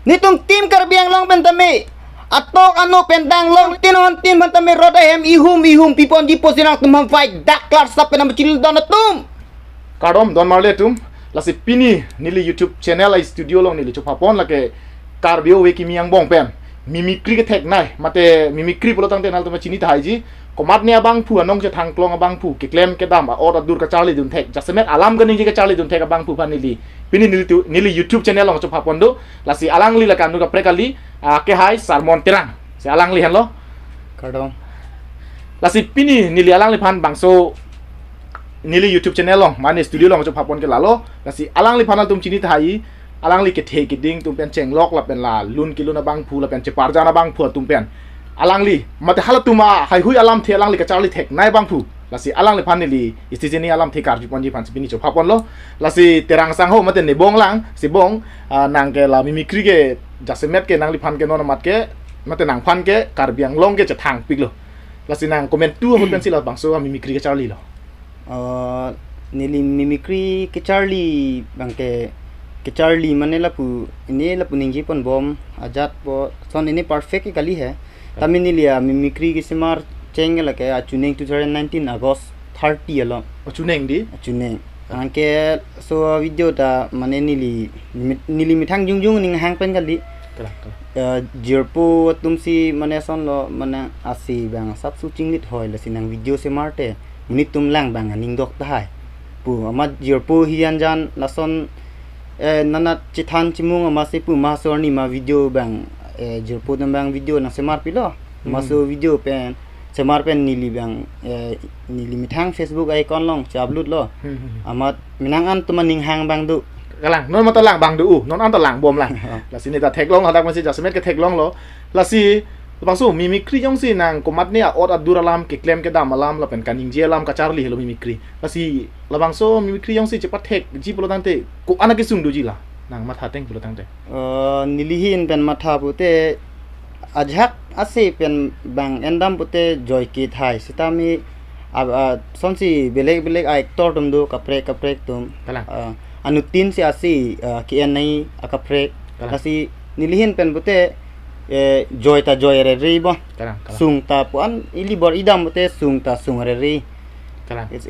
nitum tim karbiang long pentame atok ano pentang long tinon tim pentame roda hem ihum pipon di posinak tum ham fight dak klar sap penam chil don tum kadom don marle tum lasi pini nili YouTube channel ai studio long nili chupapon lake karbio we kimiang bong pen mimikri ke tek nai mate mimikri polo tang tenal tuma chini thaiji komat ne abang pu anong che thang klong abang pu ke klem ke dam or dur ka charli dun tek jasemet alam ganing ke charli dun tek abang pu panili pini nili YouTube channel long chupapon do lasi alang li la kanu ka prekali ke hai salmon terang se alang li han lo kadom lasi pini nili alang li phan bangso nili YouTube channel long mane studio long chupapon ke lalo lasi alang li phanal tum chini thai alang li ke the ke ding tum pen cheng lok la pen la lun kiluna bang phu la pen che parjana bang phu tum pen alang li mate halatuma hai hui alam the alang li ka charli thek nai bang phu lasi alang li phan li istijeni alam the kar jipon ji phan pini cho phapon lo lasi terang sang ho mate ne bong lang si bong nang ke la mimikri ke jasemet ke nang li phan ke non mat ke mate nang phan ke kar biang long ke che thang pik lo lasi nang comment tu ho pen si la bang so mimikri ke charli lo nili mimikri ke charli bangke ke charli mane la pu ini la puningji pon bom ajat bo son ini perfect kali hai tami nilia mimikri ke simar cheng la ke chuning 2019 August 30 alo chuneng di chuneng angke so video ta mane nili mithang jungjung ning hang pen kali jirpo tumsi mane son lo mane asi bang sat su chinglit hoi la sinang video se marte munit tum lang bang ning dok ta hai pu ama jirpo hian jan lason nana chithan chimung ama se pu ma sorni ma video bang jirpo tum bang video na se mar pilo maso video pen se mar pen nili bang nili mithang Facebook icon long upload lo ama minang an tum ning hang bang du kalang non mata lang bang du non an ta lang bom lang la sini ta thek long hadak masi jasmet ke thek long lo la si bangsu mimikri jong si nang komat ne or aduralam ke klem ke dam alam la pen kaning je alam ka charli helo mimikri la si la bangso mimikri jong si cepat thek ji polo tante ko ana ke sung du ji la nang matha teng polo tante nilihin pen matha pute ajhak ase pen bang endam pute joy ki thai sitami sonsi belek actor tum do kapre tum anu tin si asi ki nai akapre kasi nilihin pen pute joy re ri bo sung ta puan ili bor idam pute sung re ri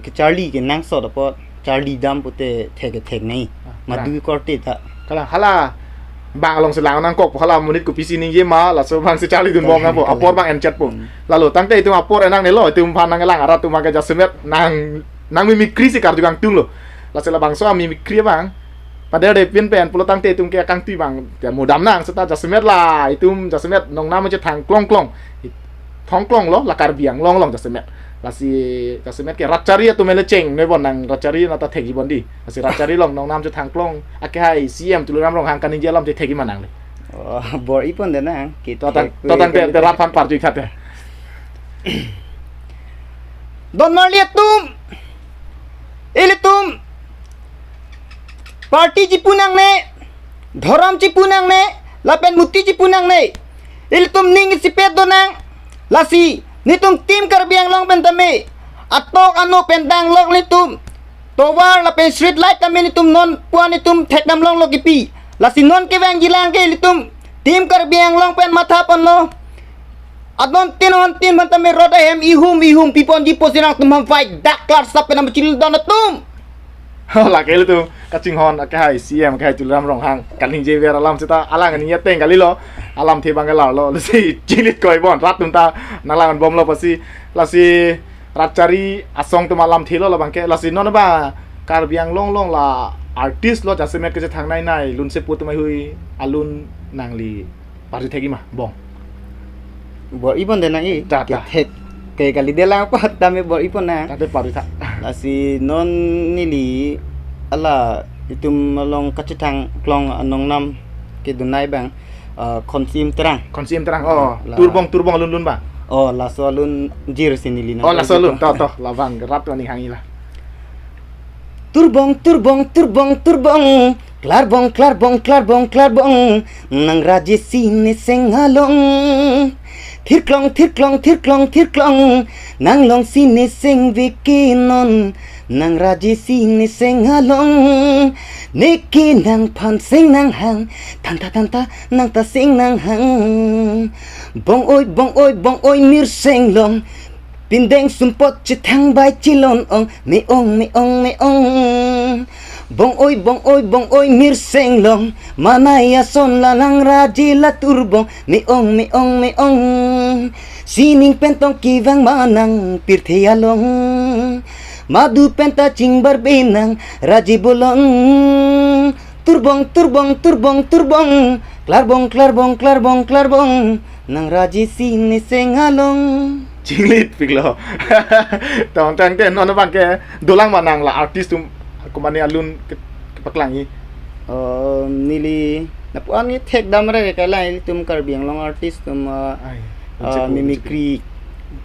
ke charli ke nang so po charli dam pute thek nei madu korte ta kalang hala bang along selang nang kok hala munit ku pisi ning ye ma la so bang se charli dun bom na po apor bang en chat po lalu tangte itu apor enang ne lo itu phan nang lang ara tu ma ka jasmet nang mimikri si kar jugang tung lo la se la bang so mimikri bang pada de pin pen pulo tang te tum ke kang ti bang ya modam nang seta jasmet la itum jasmet nong nam je thang klong thong klong lo la kar biang long jasmet la si jasmet ke ratchari tu mele cheng ne bon nang ratchari na ta thegi bon di si ratchari long nong nam je thang klong ake hai cm tu ram long hang kan je lam je thegi manang le bor ipon de nang ki to tang te rapan par ju khat don marliat tum ilitum party ji punang ne dharam ji punang ne lapen muti ji punang ne iltum ning si pet donang lasi nitum tim karbiang long pentame atok ano pentang long litum towar lapen street light kami nitum non puan nitum thek dam long logipi lasi non ke wang gilang ke litum tim karbiang long pen matha pon lo adon tinon tin pentame roda hem ihum pipon ji posinang tum ham fight dak klar sap penam chil don tum la ke tu kaching hon ke hai cm ke hai tu ram rong hang kaling je ver alam sita alang ani teng kali lo alam the bang la lo si jilit koi bon rat tum ta nalangan bom lo pasi la si rat cari asong tu malam thilo la bang ke la si non ba kar biang long la artist lo jasmet ke thang nai lun se put mai hui alun nangli pari thegi ma bong bor ibon de na i ke thek ke kali de lang pa tame bor ipon na ta de pari tha lasi non nili ala itum long kachitang klong anong nam ke dunai bang konsim terang oh turbong lun ba oh la solun jir sinili na oh la solun to la bang rat ni hangi la turbong klarbong nang raje sine sengalong ทิดกลองทิดกลองทิดกลองทิดกลองนางลองสิเนเซงวิกีนอนนางราจีสิเนเซงฮาลองเนกีนางพันเซงนางหังทันตาทันตานางตาเซงนางหังบองโอยบองโอยบองโอยมิรเซงลองPindeng sumpot cetang bai cilon ong me ong me ong me ong bong oi mir seng long manaya son lalang raji la turbong me ong me ong me ong sining pentong kivang manang pirthea long madu penta cingbar benang raji bolong turbong turbong turbong turbong klarbong klarbong klarbong klarbong nang raji sini seng halong Cinglit piklo. Tong tang ten ono bang ke dolang manang la artis tum kumani alun ke paklangi. Nili napuan ni tek damre ke kalai tum karbiang long artis tum mimicry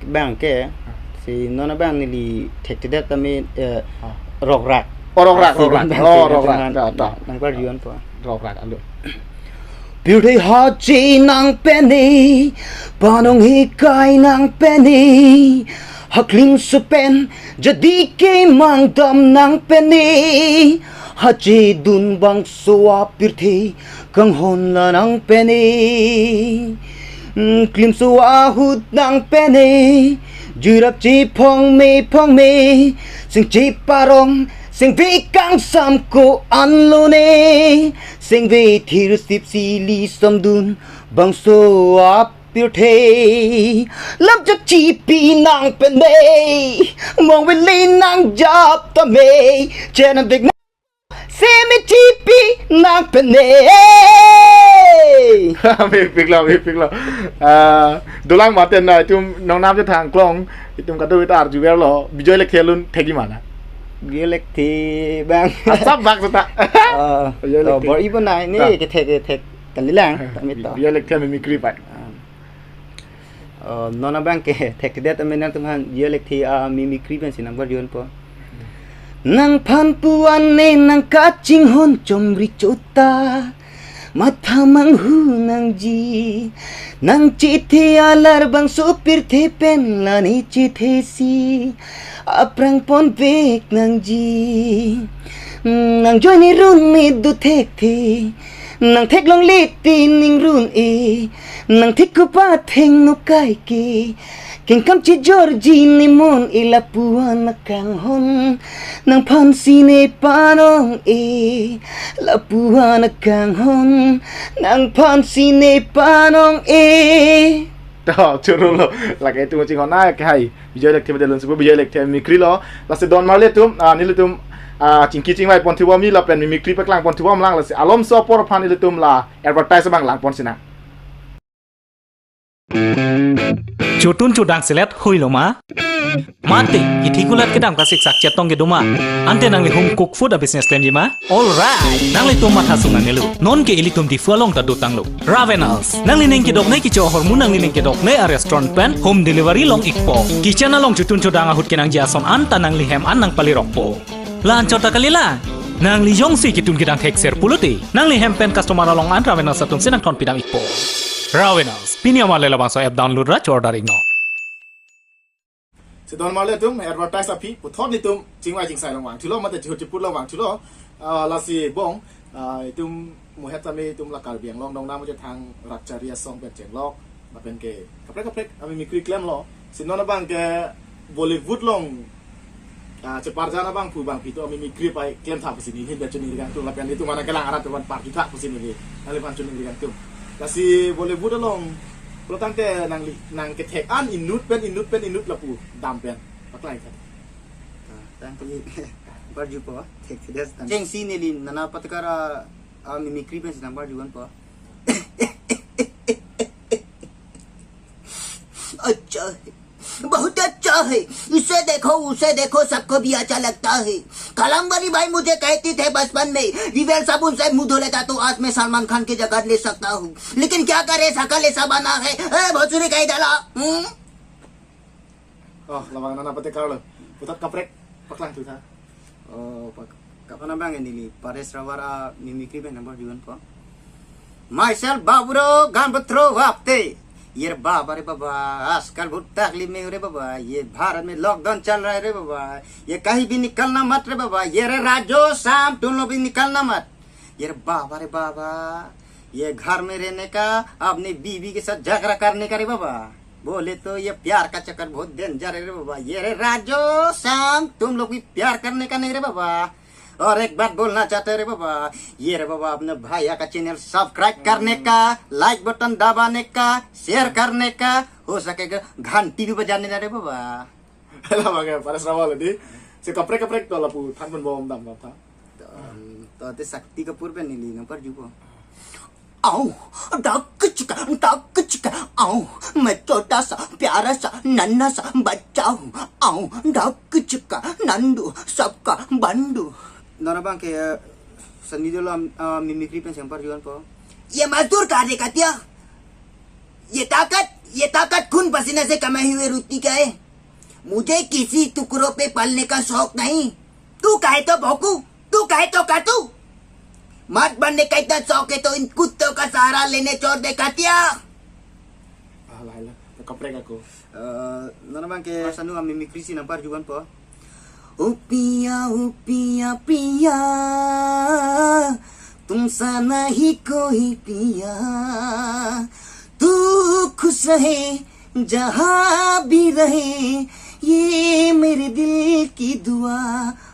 bang ke si nona bang nili tek tidak tami rock rak. Rock rak. Nang par yuan po. Rock rak alun. Beauty haji nang penny panong hikay nang penny hakling supen jadi ke mangdam nang penny haji dun bang suwa pirthi kang hon la nang penny klim suwa hut nang penny jurap chi phong me sing chi parong sing vi kang sam ko an lo ne sing vi thir sip si li som dun bang so ap piu the lam chắc chi pi nang pen me mong ve li nang jap ta me chen an dik se mi chi pi nang pen me Piklo. Dolang maten na tum nong nam cho thang klong tum ka do tar ju ver lo bijoy lek thelun thegi mana. Gilek thì bang Sắp bạc rồi ta. Bỏ ý bên này nè cái thề cần lý lang tạm biệt đó. Giờ lịch thêm mình creep vậy. Nó bang cái thề cái tạm biệt năng tụi han giờ lịch thì mình creep bên xin number diyon po. Nang pan puan ne nang kaching hon chomri chota. Mata mang hu nang ji nang chi the alar bang supir the pen lani chi the si aprang pon vek nang ji nang joy ni run mi du thek thi nang thek long li ti ning run e nang thik ku pa theng no kai ki king kam chi Georgie ni mon ila puan na kang hon nang pan si ne panong e la puan na kang hon nang pan si ne panong e Đó, chưa rồi là cái tụi chỉ còn nãy cái hay bây giờ lịch thêm lần sau bây giờ lịch thêm mimicry lo là sẽ đón marlet tum ni le tum chính kỳ chính vai pon thiwa mi la pen mimicry pak lang pon thiwa lang là sẽ alom so por pan ni le tum là advertise bang lang pon sina Chutun chudang selet hui lo ma mati itikulat kedam kasik sak chetong ge duma ante nang le home cook food a business plan jima all right nang le tum matha sungang elu non ke ilitum di fualong ta dutang lo Ravenals nang le neng ke dok nei ki cho hormun nang le neng ke dok nei a restaurant plan home delivery long ikpo kitchen along chutun chudang a hut kenang jason anta nang li hem an nang pali rokpo lan chota kalila nang li yong si kitun kedang tek ser puluti nang li hem pen customer along an Ravenals atum senang ton pidang ikpo Ravenals pini amale la bangsa app download ra ordering no sẽ đón marlet tum advertise api pu thot ni tum chính vai chính sai long wang thulo ma te chu put long wang thulo la si bong tum mu het tami tum la kal biang long dong nam cho thang rat charia song pe cheng lok ma pen ke kaprek ami mi kri klem lo sin non bang ke Bollywood long ce parjana bang pu bang pito ami mi kri pai klem tha pu sini hin be chuni kan tum la pen itu mana kelang arat wan par jutha pu sini ni ale pan chuni kan tum la si Bollywood longเราตั้งแต่นางเกเทกอันอินนุตเป็นอินนุตละปูดำเป็นปักไหลครับ tang kali barju po thek thedes tan jeng si ne lin nana patkara mimicry ben sin number diyon po अच्छा है बहुत अच्छा है उसे देखो सबको भी अच्छा लगता है कलमबरी भाई मुझे कहती थे बचपन में रिवेल साबुन से मुंह धो लेता तो आज मैं सलमान खान की जगह ले सकता हूँ लेकिन क्या करे शकल ऐसा बना है भोसुरी कह डाला lamang nana pati karlo putat kaprek paklang tu tha kapana bang nili pares rawara mimicry ben number diyon po myself baburo gambutro wapte ये रे बाबा रे बाबा, आजकल बहुत तकलीफ में हो रे बाबा, ये भारत में लॉकडाउन चल रहा है रे बाबा, ये कहीं भी निकलना मत रे बाबा, ये रे राजो शाम तुम लोग भी निकलना मत। ये रे बाबा, ये घर में रहने का, अपनी बीवी के साथ झगड़ा करने का रे बाबा, बोले तो ये प्यार का चक्कर बहुत डेंजर है रे बाबा। ये रे राजो शाम तुम लोग भी प्यार करने का नहीं रे बाबा। और एक बात बोलना चाहते रे बाबा, ये रे बाबा अपने भैया का चैनल सब्सक्राइब करने का, लाइक बटन दबाने का, शेयर करने का, हो सकेगा घंटी भी बजाने ना रे बाबा। Lama kayak pada serawal tadi. Si kaprek tuh lapu tan pun bawang dam apa. तो आते शक्ति कपूर पे नहीं ली पर जुको आओ डक चिका आओ, मैं छोटा सा प्यारा सा नन्हा सा बच्चा हूँ। आओ डक चिका नंदू सबका बंडू। नोरा बांग के सनी दोला मिमिक्री पे सेंपर जुआन पो ये मजदूर कार्य का क्या, ये ताकत खून पसीने से कमाई हुई रोटी का है। मुझे किसी टुकड़ों पे पलने का शौक नहीं। तू कहे तो भोकू, तू कहे तो काटू। मर्द बनने का इतना शौक है तो इन कुत्तों का सहारा लेने छोड़ दे Katya. Lah, kaprek aku. Nora बांग के सनु मिमिक्री सी नंबर जुआन पो ओ पिया पिया, तुमसा नहीं कोई पिया। तू खुश रहे जहाँ भी रहे, ये मेरे दिल की दुआ।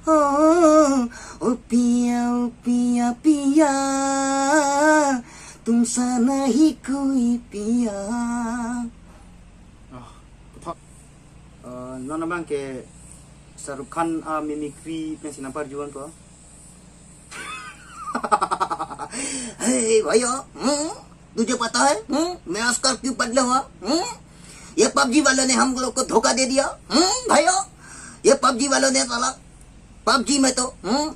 ओ पिया पिया, तुमसा नहीं कोई पिया। नोरा बांग के शाहरुख खान मिमिक्री पे सी नंबर जुआन पो हे भैया, तुझे पता है मैं ऑस्कर क्यों बदला हुआ? ये पबजी वालों ने हम लोग को धोखा दे दिया। भैया, ये पबजी वालों ने साला, पबजी में तो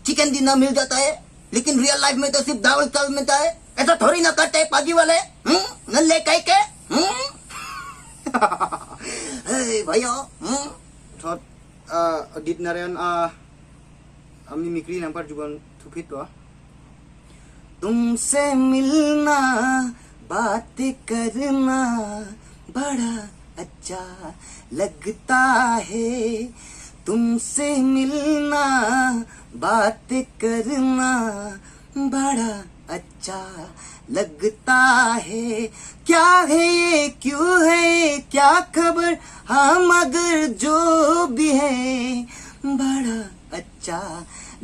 चिकन डिनर मिल जाता है, लेकिन रियल लाइफ में तो सिर्फ दावल चावल मिलता है। ऐसा थोड़ी ना करते पबजी वाले, नल्ले कह के। हे भैया, thought Adit Narayan mimicry number जुआन थुपित पो तुमसे मिलना बात करना बड़ा अच्छा लगता है। तुमसे मिलना बात करना बड़ा अच्छा लगता है। क्या है ये, क्यों है ये, क्या खबर, हाँ मगर जो भी है बड़ा अच्छा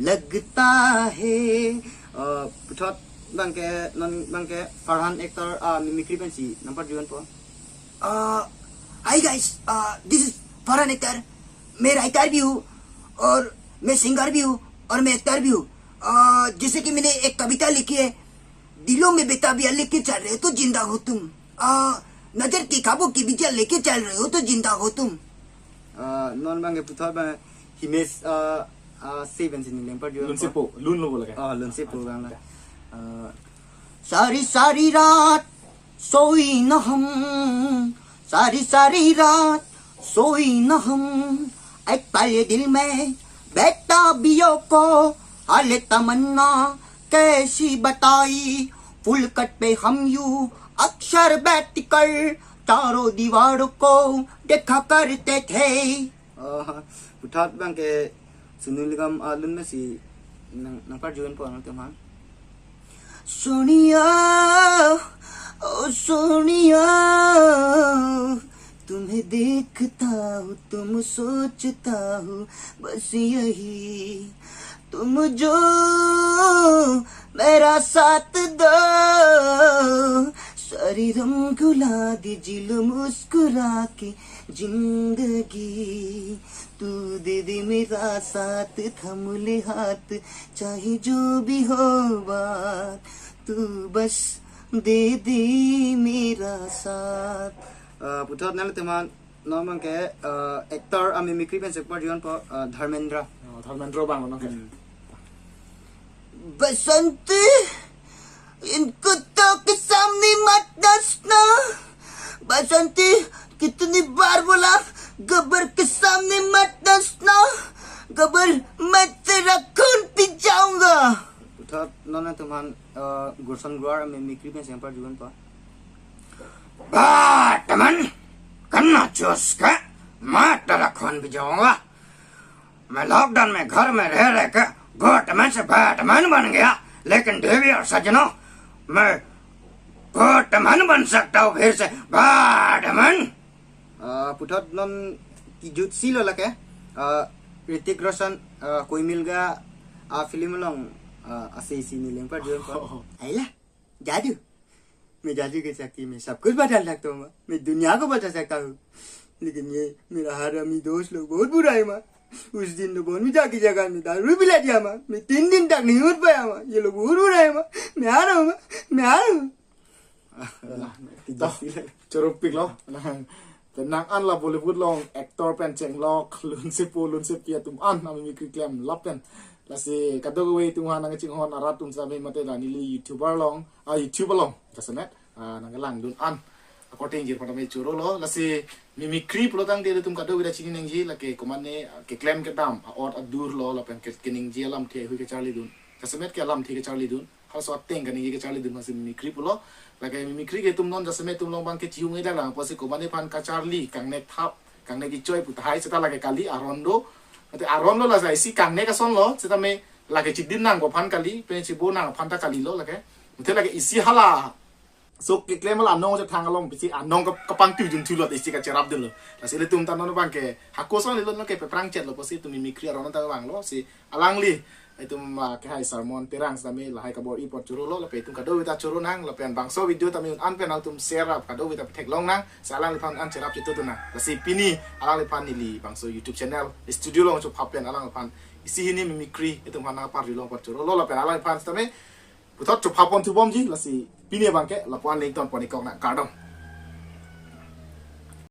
लगता है। थोट बांग के फरहान एक्टर मिमिक्री पे सी नंबर जुआन पो hi guys, this is Farhan actor. मैं राइटर भी हूँ और मैं सिंगर भी हूँ और मैं एक्टर भी हूँ। जैसे कि मैंने एक कविता लिखी है, दिलों में बेताबियां लेके चल रहे हो तो जिंदा हो तुम। नजर की ख्वाबों की बिटिया लेके चल रहे हो तो जिंदा हो तुम। नॉन बांग के पुथोट बांग हिमेश सेवन सी नंबर जुआन Lun sipo, lun lo lagi. लन से प्रोग्राम ला सारी सारी रात सोई न हम, सारी रात सोई न हम। एक पल दिल में बैठा बियो को हाल तमन्ना कैसी बताई। फुल कट पे हम यूं अक्सर बैठ कर चारों दीवारों को देखा करते थे। पुथोट बांग के सुनील निगम लुन में सी नंबर जुआन पो ना तुम सोनिया ओ सोनिया, तुम्हें देखता हूँ तुम सोचता हूँ बस यही, तुम जो मेरा साथ दो। सारी रंग गुला दीजिल मुस्कुरा के जिंदगी। तू दे दे मेरा साथ, थम ले हाथ, चाहे जो भी हो बात, तू बस दे दे मेरा साथ। पुथोट नाले तुमान नॉन बांग के एक्टर मिमिक्री पे सेंपर जुआन पो Dharmendra Dharmendra bang lo nangke. बसंत, इन कुत्तों के सामने मत नाचना। बसंत, कितनी बार बोला गब्बर के सामने मत नाचना। गब्बर, मैं तेरा खून पी जाऊंगा। पुथोट नॉन तुमान गुरसन गुआर मिमिक्री पे सेंपर जुआन पो बैटमैन करना चूस के मैं तेरा खून भी जाऊंगा। मैं लॉकडाउन में घर में रह रह के बैटमैन से बैटमैन बन गया, लेकिन देवी और सज्जनों मैं बैटमैन बन सकता हूँ फिर से बैटमैन। पुठत नन की जुट सी लो लगे ऋतिक रोशन कोई मिल गया फिल्म लोग ऐसे नीलें पर जो है ला जादू। मैं जादू की शक्ति में सब कुछ बदल सकता हूँ, मैं दुनिया को बचा सकता हूँ। लेकिन ये मेरा हरामी दोस्त लोग बहुत बुरा है माँ। उस दिन तो बोन की जगह में दारू पिला दिया माँ, मैं 3 दिन तक नहीं उठ पाया माँ। ये लोग बहुत बुरा है माँ। मैं आ रहा हूँ माँ, मैं आ रहा हूँ। Curup pik lo. Tenang an la Bollywood long actor pen cheng lo lun se po lun se pia tum an na mi klem lapen. La se kadog we tum han nang ching hon arat tum sa me mate la ni YouTuber long YouTuber long kasanet nang lang dun an. According jir pada me churo lo la se mimicry pulo tang de tum kadog da ching nang ji la ke komane ke klem ke dam or adur lo la pen ke ning ji lam the hu ke charli dun. Kasamet ke lam the ke charli dun. Hal so ateng kan ye ke charli dun ma se mimicry pulo. Lagi mimikri ke tum non jasa me tum long bang ke cium ida lang posi ko mane pan ka Charlie kang ne thap kang ne ki choi putai seta lagi kali Arondo ate Arondo la sai si kang ne ka son lo seta me lagi cidin nang ko pan kali pe ci bo nang pan ta kali lo lagi mute lagi isi hala so ke klem la no ja thang along pisi anong ka pan tu jun tu lo isi ka cerap de lo la se le tum tan no bang ke hakko son lo ke pe prang chet lo posi tum mimikri Arondo ta bang lo si alang li itu ke hai salmon terang sami lahai kabor ipot churu lo la pe tum kado wita churu nang la pen bangso video tami an pen al tum share up kado wita tek long nang salang lipan an cerap itu tu na la si pini alang lipan ni bangso YouTube channel studio long chu papen alang lipan isi hini mimikri itu mana par long pot churu lo la pen alang lipan tami putot chu papon tu bom ji la si pini bangke la pan link ton ponikok na kardom